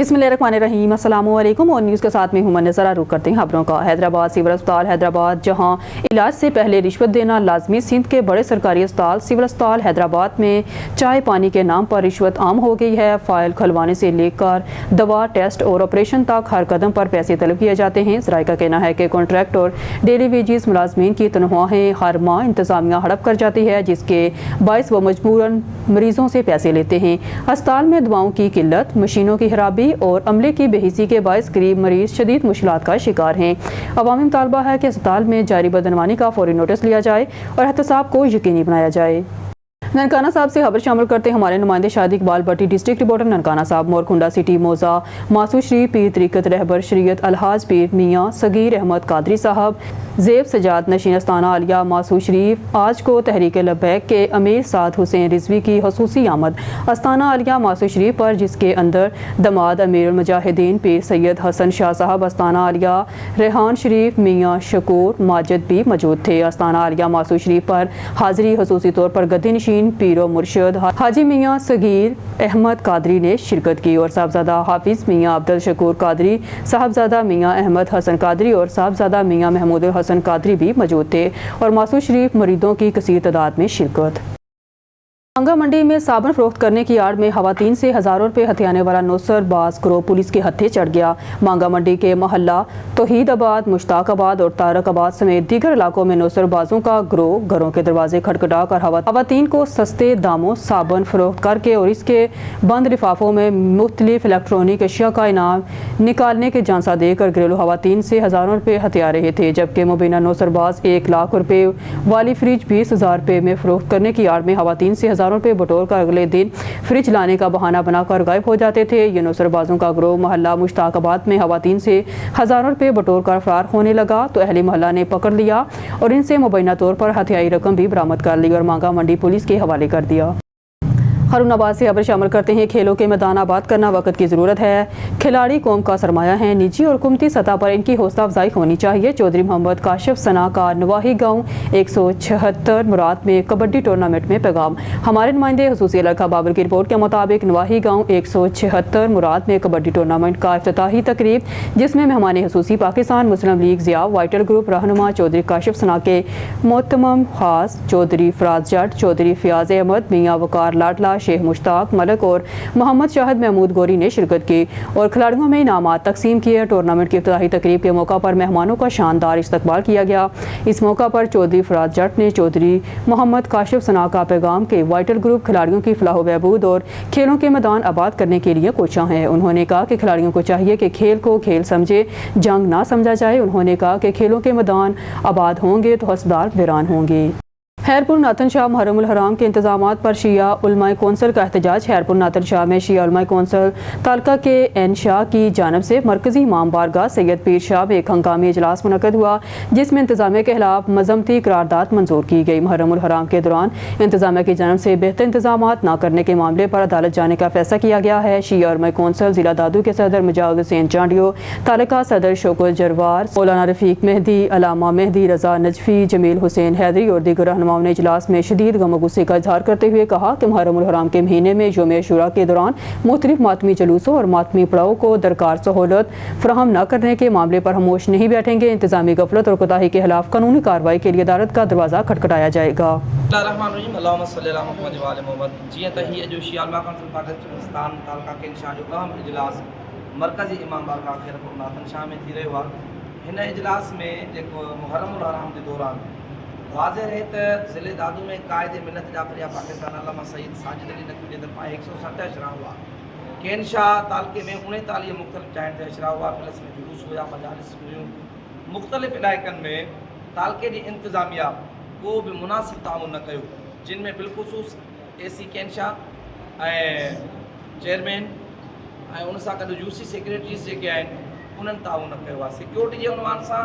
बिस्मिल्लाहिर्रहमानिर्रहीम, अस्सलाम वालेकुम। और न्यूज़ के साथ में हूं नज़रा। रुख करते हैं खबरों का। हैदराबाद सिविल अस्पताल हैदराबाद, जहां इलाज से पहले रिश्वत देना लाजमी। सिंध के बड़े सरकारी अस्पताल सिविल अस्पताल हैदराबाद में चाय पानी के नाम पर रिश्वत आम हो गई है। फाइल खुलवाने से लेकर दवा, टेस्ट और ऑपरेशन तक हर कदम पर पैसे तलब किए जाते हैं। ज़राए का कहना है कि कॉन्ट्रैक्ट और डेली वेजेस मुलाजमीन की तनख्वाहें हर माह इंतजामिया हड़प कर जाती है, जिसके बायस वो मजबूरन मरीजों से पैसे लेते हैं। अस्पताल में दवाओं की किल्लत, मशीनों की खराबी और अमले की बेहिसी के बायस गरीब मरीज शदीद मुश्किलात का शिकार हैं। अवामी मुतालबा है कि अस्पताल में जारी बदनवानी का फौरी नोटिस लिया जाए और एहतसाब को यकीनी बनाया जाए। ननकाना साहब से खबर शामिल करते हैं हमारे नुमाइंदे शादी इकबाल भट्टी। डिस्ट्रिक्ट रिपोर्टर ननकाना साहब। मोरकुंडा सिटी मौजा मासूद शरीफ पीर तरीक़त रहबर शरीयत अलहाज पीर मियाँ सगीर अहमद कादरी साहब ज़ेब सजाद नशीन अस्ताना आलिया मासूद शरीफ आज को तहरीक लब्बैक के अमीर साद हुसैन रिजवी की खसूसी आमद अस्ताना आलिया मासूद शरीफ पर, जिसके अंदर दमाद अमीर मुजाहिदीन पीर सैयद हसन शाह साहब अस्ताना आलिया, रेहान शरीफ मियाँ शकूर माजिद भी मौजूद थे। अस्ताना आलिया मासूद शरीफ पर हाजिरी खसूसी तौर पर गद्दी नशीन पीरो मुर्शद हाजी मियाँ सगीर अहमद कादरी ने शिरकत की और साहबजादा हाफिज मियाँ अब्दुल शकूर कादरी, साहबजादा मियाँ अहमद हसन कादरी और साहबजादा मियाँ महमूद हसन कादरी भी मौजूद थे और मासूद शरीफ मुरीदों की कसीर तादाद में शिरकत। मांगा मंडी में साबुन फरोख्त करने की आड़ में खवातीन से हज़ारों रुपये हथियाने वाला नौसर बाज गिरोह पुलिस के हत्थे चढ़ गया। मांगा मंडी के मोहल्ला तौहीदाबाद, मुश्ताकाबाद और तारकाबाद समेत दीगर इलाकों में नौसर बाजों का गिरोह घरों के दरवाजे खटखटा कर खवातीन को सस्ते दामों साबुन फरोख्त करके और इसके बंद लिफाफों में मुख्तलिफ इलेक्ट्रॉनिक अशिया का इनाम निकालने के झांसा देकर घरेलू खवातीन से हज़ारों रुपये हथिया रहे थे, जबकि मुबीना नौसरबाज 1 लाख रुपये वाली फ्रिज 20,000 रुपये में फरोख्त करने की आड़ में खवातीन से हज़ारों रुपये बटोर कर अगले दिन फ्रिज लाने का बहाना बनाकर गायब हो जाते थे। ये नौसरबाजों का गिरोह मोहल्ला मुश्ताकाबाद में खवातीन से हज़ारों रुपये बटोर कर फरार होने लगा तो अहले मोहल्ला ने पकड़ लिया और इनसे मुबैना तौर पर हथियाई रकम भी बरामद कर ली और मांगा मंडी पुलिस के हवाले कर दिया। हरुनाबाद से खबर शामिल करते हैं। खेलों के मैदान आबाद करना वक्त की ज़रूरत है। खिलाड़ी कौम का सरमाया है। निजी और हुकूमती सतह पर इनकी हौसला अफजाई होनी चाहिए। चौधरी मोहम्मद काशिफ सना का नवाही गाँव 176 मुराद में कबड्डी टूर्नामेंट में पैगाम। हमारे नुमाइंदे खसूसी अलका बाबर की रिपोर्ट के मुताबिक नवाही गाँव 176 मुराद में कबड्डी टूर्नामेंट का इफ्तिताही तकरीब, जिसमें मेहमान खसूसी पाकिस्तान मुस्लिम लीग ज़िया वाइटल ग्रुप रहनुमा चौधरी काशिफ सना के मोहतरम खास चौधरी फराज जट, चौधरी फयाज अहमद, मियाँ वकार लाडला, शेख मुश्ताक मलक और मोहम्मद शाहिद महमूद गोरी ने शिरकत की और खिलाड़ियों में इनामात तकसीम किए। टूर्नामेंट की इफ्तिताही तकरीब के मौका पर मेहमानों का शानदार इस्तकबाल किया गया। इस मौका पर चौधरी फराज जट ने चौधरी मोहम्मद काशिफ सना का पैगाम के वाइटल ग्रुप खिलाड़ियों की फलाह बहबूद और खेलों के मैदान आबाद करने के लिए कोशा है। उन्होंने कहा कि खिलाड़ियों को चाहिए कि खेल को खेल समझे, जंग ना समझा जाए। उन्होंने कहा कि खेलों के मैदान आबाद होंगे तो हसदार वीरान होंगे। खैरपुर नातन शाह मुहर्रमुल हराम के इंतजामात पर शिया उलमाए कौंसिल का एहतजाज। खैरपुर नातन शाह में शिया उलमाए कौंसिल तालका के एन शाह की जानब से मरकजी इमाम बारगाह सैयद पीर शाह में एक हंगामी इजलास मुनक़द हुआ, जिसमें इंतजामिया के खिलाफ मजम्मती करारदाद मंजूर की गई। मुहर्रमुल हराम के दौरान इंतजामिया की जानब से बेहतर इंतजामात न करने के मामले पर अदालत जाने का फैसला किया गया है। शिया उलमाए कौंसिल जिला दादू के सदर मुजाहिद हुसैन चांडियो, तालका सदर शौकत जरवार, मौलाना रफीक मेहदी, अलामा मेहदी रजा नजफी, जमील हुसैन हैदरी और दीगर रहनुमाओं ने इजलास में शदीद गम गुस्से का इजहार करते हुए कहा कि मुहर्रमुल हराम के महीने में यौम अशूरा के दौरान मुख्तलिफ मातमी जुलूसों और मातमी पड़ाव को दरकार सहूलत फराहम न करने के मामले पर खामोश नहीं बैठेंगे। इंतजामी गफलत और कोताही के खिलाफ कानूनी कार्रवाई के लिए अदालत का दरवाज़ा खटखटाया जाएगा। मरकज़ी इमाम बारगाह खैरपुर नातन शाह में थी रहियो आहे। हिन इजलास में जेको मुहर्रमुल हराम के दौरान वाज़े रहे तो ज़िले दादू में कायदे मिलत जाफरिया पाकिस्तान अल्लामा सईद साजिद अली नकवी जे तरफ़ां 107 अशरा हुआ। केन शाह तालके में 39 मुख्तलिफ़ जाइन ते अशरा हुआ, प्लस में जुलूस हुआ, मजालिस हुयूं। मुख्तलिफ़ इलाइक़नि में तालके जी इंतज़ामिया को भी मुनासिब ताउन न कयो, जिन में बिलख़ुसूस AC केन शाह ऐं चेयरमैन ऐं उन सां गॾु UC सेक्रेटरीज़ जेके आहिनि उन्हनि ताउन न कयो आहे। सिक्योरिटी जे उनवान सां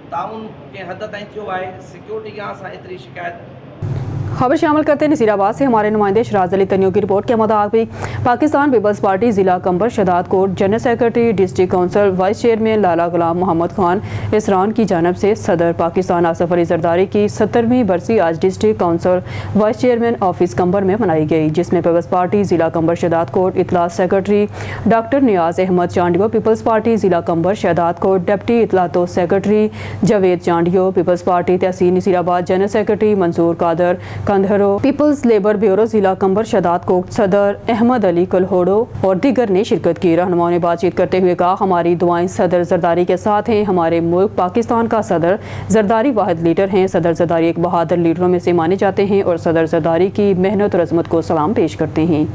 ताउन के हद ताईं थियो आहे। सिक्योरिटी खां असां एतिरी शिकायत खबर शामिल करते हैं नसीराबाद से हमारे नुमाइंदे शराज अली तनियो की रिपोर्ट के मुताबिक पाकिस्तान पीपल्स पार्टी ज़िला Qambar Shahdadkot general secretary district council vice chairman Lala Ghulam Muhammad Khan इसरान की जानब से सदर पाकिस्तान आसफ अली जरदारी की 70वीं बरसी आज district council vice chairman office Qambar में मनाई गई, जिसमें पीपल्स पार्टी ज़िला कंबर शहदाद कोट इतलात सेक्रेटरी डॉक्टर नियाज अहमद चांडियो, पीपल्स पार्टी ज़िला कंबर शहदाद कोट डिप्टी इतलात सेक्रेटरी जावेद चांडियो, पीपल्स पार्टी तहसील Nasirabad general secretary Mansoor Qadir Kandhro, Peoples labour bureau जिला कंबर शहदाद कोट सदर अहमद अली कलहोड़ो और दीगर ने शिरकत की। रहनुमाओं ने बातचीत करते हुए कहा, हमारी दुआएं सदर जरदारी के साथ हैं। हमारे मुल्क पाकिस्तान का सदर जरदारी वाहिद लीडर हैं। सदर जरदारी एक बहादुर लीडरों में से माने जाते हैं और सदर जरदारी की मेहनत और अजमत को सलाम पेश करते हैं।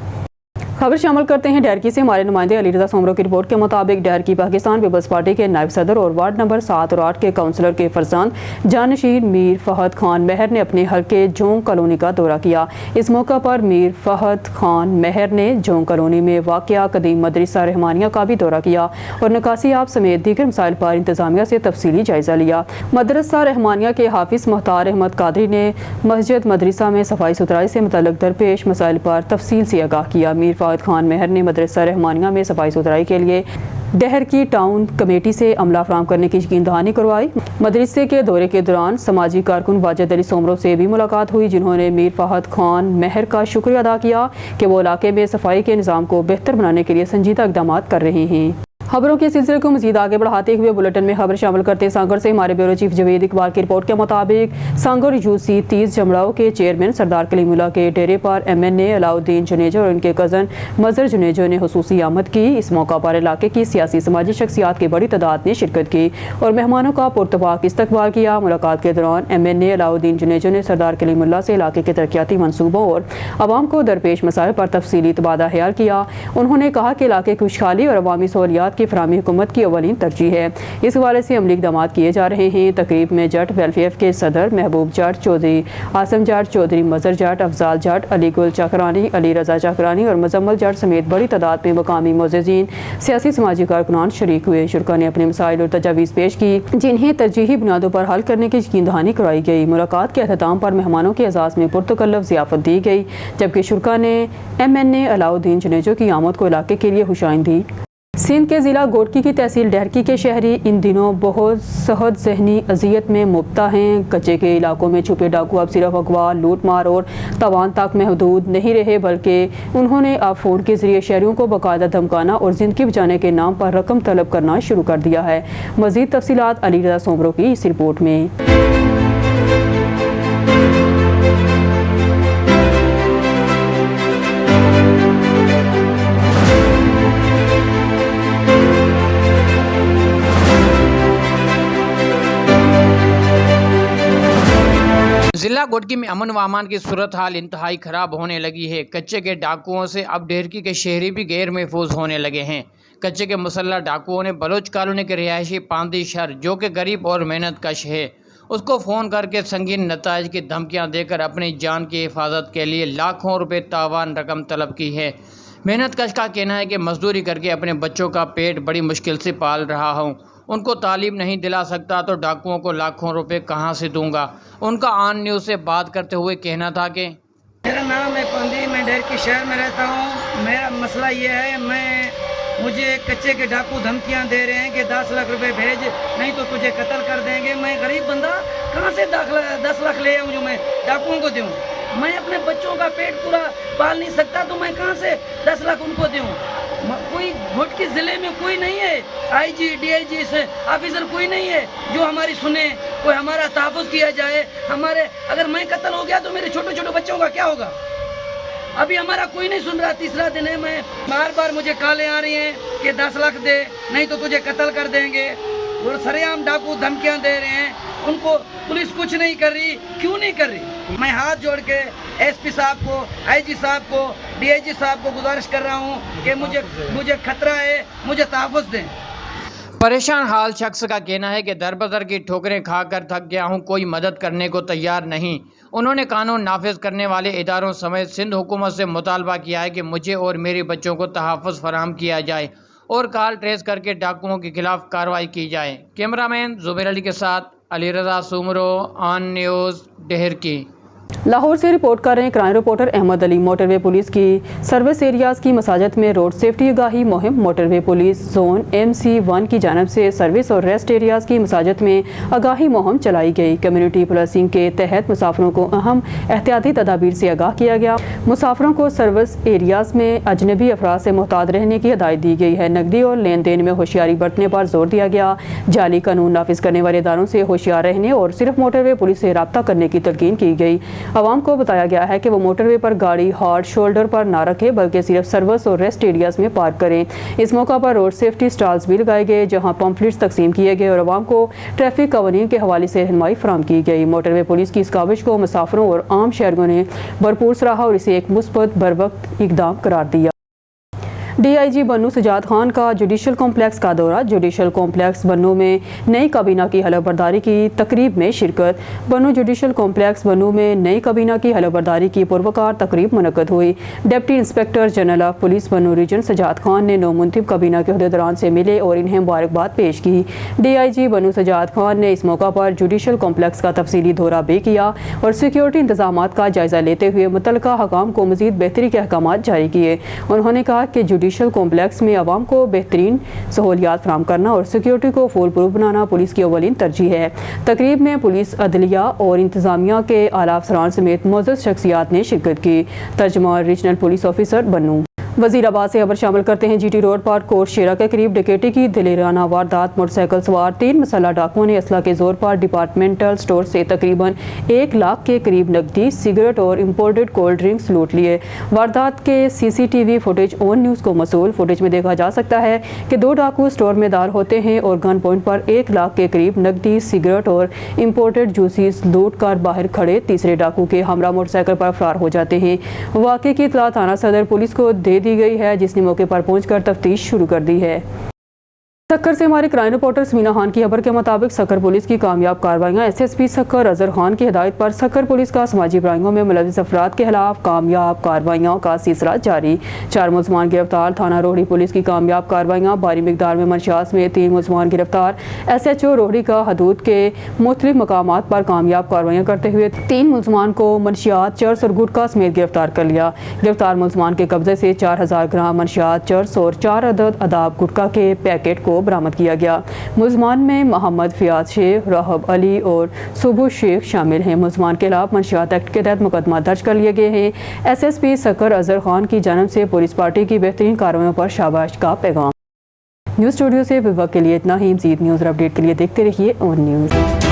खबर शामिल करते हैं डहरकी से हमारे नुमाइंदे अली रजा सोमरो की रिपोर्ट के मुताबिक डहरकी पाकिस्तान पीपल्स पार्टी के नायब सदर और वार्ड नंबर 7 और 8 के काउंसलर के फरजांद जानशीन मीर फहद खान महर ने अपने हल्के जोंग कॉलोनी का दौरा किया। इस मौका पर मीर फहद खान महर ने जोंग कॉलोनी में वाक़या कदीम मदरसा रहमानिया का भी दौरा किया और नकासियाब समेत दीगर मसाइल पर इंतजामिया से तफसीली जायजा लिया। मदरसा रहमानिया के हाफिज मुख्तार अहमद कादरी ने मस्जिद मदरसा में सफाई सुथराई से मुतल्लिक दरपेश मसाइल पर तफसील से आगाह किया। मीर फहद खान महर ने मदरसा रहमानिया में सफाई सुथराई के लिए डहर की टाउन कमेटी से अमला फराम करने की यकीन दहानी करवाई। मदरसे के दौरे के दौरान समाजी कारकुन वाजिद अली सोमरो से भी मुलाकात हुई, जिन्होंने मीर फहद खान महर का शुक्रिया अदा किया कि वो इलाके में सफाई के निज़ाम को बेहतर बनाने के लिए संजीदा इक़दाम कर रहे हैं। खबरों के सिलसिले को मजीद आगे बढ़ाते हुए बुलेटिन में खबर शामिल करते हैं सांगड़ से हमारे ब्यूरो चीफ जवेद इकबाल की रिपोर्ट के मुताबिक सांगड़ यूसी 30 जमड़ाओं के चेयरमैन सरदार कलीमुल्लाह के डेरे पर MNA अलाउद्दीन जुनेजो और उनके कज़न मजर जुनेजो ने हुसूसी आमद की। इस मौका पर इलाके की सियासी समाजी शख्सियात की बड़ी तादाद ने शिरकत की और मेहमानों का पुरतबाक इस्तकबाल किया। मुलाकात के दौरान MNA अलाउद्दीन जुनेजो ने सरदार कलीमुल्लाह से इलाके के तरक्याती मनसूबों और आवाम को दरपेश मसाइल पर तफसीली तबादला ख्याल किया। उन्होंने कहा कि इलाके की खुशहाली और अवामी सहूलियात की फराहमी हुकूमत की अवलीन तरजीह है। इस हवाले से अमली इक़दाम किए जा रहे हैं। तकरीब में जट वेलफेयर के सदर महबूब जट, चौधरी आसम जट, चौधरी मजर जट, अफजाल जट, अली गुल चकरानी, अली रजा चकरानी और मुजम्मल जट समेत बड़ी तादाद में मकामी मोअज़्ज़िज़ीन, सियासी समाजी कारकुनान शरीक हुए। शुरका ने अपने मसाइल और तजावीज़ पेश की, जिन्हें तरजीही बुनियादों पर हल करने की यकीन दहानी करवाई गई। मुलाकात के अख्ताम पर मेहमानों के एजाज़ में पुरतकल्लुफ़ ज़ियाफ़त दी गई, जबकि शुरका ने MNA अलाउद्दीन जुनेजो की आमद को इलाके के लिए खुशाइन दी। सिंध के ज़िला गोडकी की तहसील डहरकी के शहरी इन दिनों बहुत सहद ज़हनी अजियत में मुब्तला हैं। कच्चे के इलाकों में छुपे डाकू अब सिर्फ अगवा, लूट मार और तवान तक महदूद नहीं रहे, बल्कि उन्होंने अब फ़ोन के ज़रिए शहरियों को बाकायदा धमकाना और ज़िंदगी बचाने के नाम पर रकम तलब करना शुरू कर दिया है। मज़ीद तफसीलात अली रज़ा सोमरो की इस रिपोर्ट में। ज़िला गोडकी में अमन व अमान की सूरत हाल इंतहाई ख़राब होने लगी है। कच्चे के डाकुओं से अब डहरकी के शहरी भी गैर महफूज होने लगे हैं। कच्चे के मुसल्लह डाकुओं ने बलोच कॉलोनी के रिहायशी पांदी शहर, जो कि गरीब और मेहनत कश है, उसको फ़ोन करके संगीन नताइज की धमकियां देकर अपनी जान की हिफाजत के लिए लाखों रुपए तावान रकम तलब की है। मेहनत कश का कहना है कि मजदूरी करके अपने बच्चों का पेट बड़ी मुश्किल से पाल रहा हूँ, उनको तालीम नहीं दिला सकता तो डाकुओं को लाखों रुपए कहाँ से दूंगा। उनका ऑन न्यूज़ से बात करते हुए कहना था कि मेरा नाम है पंदी, मैं डहरकी शहर में रहता हूँ। मेरा मसला ये है, मुझे कच्चे के डाकू धमकियाँ दे रहे हैं कि 10 लाख रुपए भेज, नहीं तो तुझे कत्ल कर देंगे। मैं गरीब बंदा कहाँ से 10 लाख ले आऊँ जो मैं डाकुओं को दूँ? मैं अपने बच्चों का पेट पूरा पाल नहीं सकता, तो मैं कहाँ से 10 लाख उनको दूँ? कोई घोटकी ज़िले में कोई नहीं है, IG DIG से ऑफिसर कोई नहीं है जो हमारी सुने, कोई हमारा तहफ़्फ़ुज़ किया जाए। अगर मैं कत्ल हो गया तो मेरे छोटे छोटे बच्चों का क्या होगा? अभी हमारा कोई नहीं सुन रहा। तीसरा दिन है, मैं बार बार मुझे कॉलें आ रही हैं कि 10 लाख दे, नहीं तो तुझे कत्ल कर देंगे, और सरेआम डाकू धमकियां दे रहे हैं। उनको पुलिस कुछ नहीं कर रही। क्यों नहीं कर रही? मैं हाथ जोड़ के SP साहब को, IG साहब को, DIG साहब को गुजारिश कर रहा हूँ कि मुझे खतरा है, मुझे तहफ़्फ़ुज़ दें। परेशान हाल शख्स का कहना है कि दर बदर की ठोकरें खाकर थक गया हूँ, कोई मदद करने को तैयार नहीं। उन्होंने कानून नाफिज करने वाले इदारों समेत सिंध हुकूमत से मुतालबा किया है कि मुझे और मेरे बच्चों को तहफ़्फ़ुज़ फराहम किया जाए और कॉल ट्रेस करके डाकुओं के खिलाफ कार्रवाई की जाए। कैमरामैन जुबैर अली के साथ अली रज़ा सोमरो, ऑन न्यूज़, डहरकी। लाहौर से रिपोर्ट कर रहे हैं crime reporter Ahmed Ali. Motorway police की सर्विस एरियाज की मसाजत में रोड सेफ्टी आगाही मुहिम। मोटरवे पुलिस जोन MC1 की जानब से सर्विस और रेस्ट एरियाज की मसाजत में आगाही मुहिम चलाई गई। कम्युनिटी पुलिसिंग के तहत मुसाफिरों को अहम एहतियाती तदाबीर से आगाह किया गया। मुसाफिरों को सर्विस एरियाज में अजनबी अफराद से मुहतात रहने की हिदायत दी गई है। नकदी और लेन देन में होशियारी बरतने पर जोर दिया गया। जाली कानून नाफिज करने वाले इदारों से होशियार रहने और सिर्फ मोटरवे पुलिस से रब्ता करने की तलकीन की गई। आवाम को बताया गया है कि वो मोटरवे पर गाड़ी हार्ड शोल्डर पर ना रखें बल्कि सिर्फ सर्विस और रेस्ट एरियाज में पार्क करें। इस मौका पर रोड सेफ्टी स्टॉल्स भी लगाए गए जहां पम्फलेट्स तकसीम किए गए और आवाम को ट्रैफिक कवानीन के हवाले से रहनुमाई फराहम की गई। मोटरवे पुलिस की इस काविश को मुसाफिरों और आम शहरियों ने भरपूर सराहा और इसे एक मुस्बत बरवक्त इकदाम करार दिया। DIG बन्नू सजाद खान का जुडिशल कॉम्प्लेक्स का दौरा। जुडिशल कॉम्प्लेक्स बन्नू में नई काबीना की हलफबरदारी की तकरीब में शिरकत। बन्नू जुडिशल कॉम्प्लेक्स बन्नू में नई काबीना की हलफबरदारी की पुरवकार तकरीब मुनक्कद हुई। Deputy inspector general of police Bannu region Sajjad Khan ने नौमुंतब काबीना के अहदेदारान से मिले और इन्हें मुबारकबाद पेश की। DIG बन्नू सजाद खान ने इस मौका पर जुडिशल कॉम्प्लेक्स का तफसीली दौरा भी किया और सिक्योरिटी इंतजाम का जायजा लेते हुए मुतल्लिका हकाम को मजीद बेहतरी के अहकाम जारी किए। उन्होंने कहा कि जुडिशल कॉम्प्लेक्स में आवाम को बेहतरीन सहूलियात फराहम करना और सिक्योरिटी को फुल प्रूफ बनाना पुलिस की अवलीन तरजीह है। तकरीब में पुलिस, अदलिया और इंतजामिया के आला अफसरान समेत मोअज़्ज़ज़ शख्सियात ने शिरकत की। तर्जुमान रीजनल पुलिस ऑफिसर बन्नू। वजीराबाद से खबर शामिल करते हैं। GT रोड पर कोट शेरा के करीब डकैती की दिलेराना वारदात। मोटरसाइकिल सवार 3 मसल्ह डाकुओं ने असला के जोर पर डिपार्टमेंटल स्टोर से तकरीबन 1 लाख के करीब नकदी, सिगरेट और इंपोर्टेड कोल्ड ड्रिंक्स लूट लिए। वारदात के CCTV फुटेज ऑन न्यूज़ को मसूल। फुटेज में देखा जा सकता है कि 2 डाकू स्टोर में दार होते हैं और गन पॉइंट पर 1 लाख के करीब नकदी, सिगरेट और इंपोर्टेड जूसीस लूट कर बाहर खड़े तीसरे डाकू के हमरा मोटरसाइकिल पर फरार हो जाते हैं। वाक़े की इत्तला थाना सदर पुलिस को दे दी गई है जिसने मौके पर पहुंचकर तफ्तीश शुरू कर दी है। सक्कर से हमारे क्राइम रिपोर्टर समीना खान की खबर के मुताबिक सक्कर पुलिस की कामयाब कार्रवाइयां। SSP सक्कर अजहर खान की हिदायत पर सक्कर पुलिस का समाजी बुराइयों में मुलविस अफराद के खिलाफ कामयाब कार्रवाइयों का सिलसिला जारी। 4 मुलजमान गिरफ्तार। थाना रोहड़ी पुलिस की कामयाब कार्रवाइयां। भारी मिकदार में मंशियात में 3 मुलजमान गिरफ्तार। SHO रोहड़ी का हदूद के मुख्तलिफ मकामात पर कामयाब कार्रवाइयां करते हुए 3 मुलजमान को मंशियात, चर्स और गुटखा समेत गिरफ्तार कर लिया। गिरफ्तार मुलजमान के कब्जे से 4000 ग्राम मंशियात, चर्स और 4 अदद अदाब गुटखा के पैकेट को बरामद किया गया। मुलजमान में मोहम्मद फियाज शेख, राहब अली और सुबह शेख शामिल हैं। मुलजमान के खिलाफ मंशियात एक्ट के तहत मुकदमा दर्ज कर लिए गए हैं। SSP सक्कर अजहर खान की जानब से पुलिस पार्टी की बेहतरीन कार्रवाइयों पर शाबाश का पैगाम। न्यूज़ स्टूडियो से विभाग के लिए इतना ही। मज़ीद न्यूज़ और अपडेट के लिए देखते रहिए ऑन न्यूज़।